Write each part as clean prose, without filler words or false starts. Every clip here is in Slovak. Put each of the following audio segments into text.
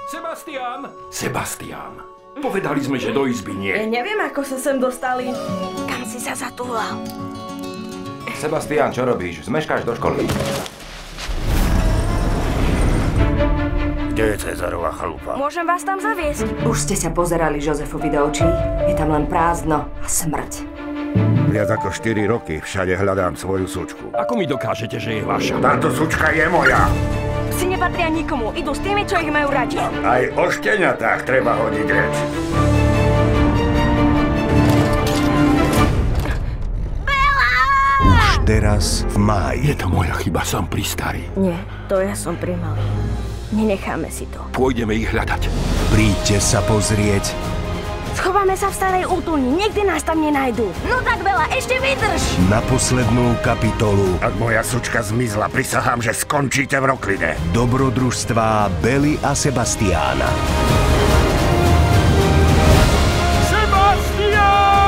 Sebastián! Sebastián! Povedali sme, že do izby nie. Ja neviem, ako sa sem dostali. Kam si sa zatúlal? Sebastián, čo robíš? Zmeškáš do školy. Kde je Cezarová chalupa? Môžem vás tam zaviesť? Už ste sa pozerali Jozefovi do očí? Je tam len prázdno a smrť. Viac ako 4 roky všade hľadám svoju sučku. Ako mi dokážete, že je vaša? Táto sučka je moja. Psi nepatria nikomu. Idú s tými, čo ich majú radi. Aj o šteniatách treba hodiť reč. Už teraz v máji. Je to moja chyba, som pristarý. Nie, to ja som primalý. Nenecháme si to. Pôjdeme ich hľadať. Príďte sa pozrieť. Schováme sa v starej útulni. Nikdy nás tam nenájdú. No tak veľa, ešte vydrž! Na poslednú kapitolu Ak moja sučka zmizla, prisahám, že skončíte v Roklide. dobrodružstvá Belly a Sebastiána.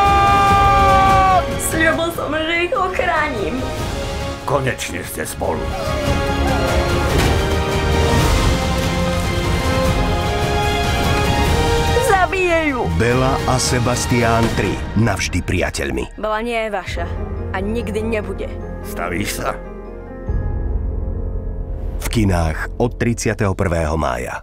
Sebastián! Sľubil som, že ich ochránim. Konečne ste spolu. Zabijejú! Bella a Sebastián 3. Navždy priateľmi. Bela nie je vaša. A nikdy nebude. Stavíš sa? V kinách od 31. mája.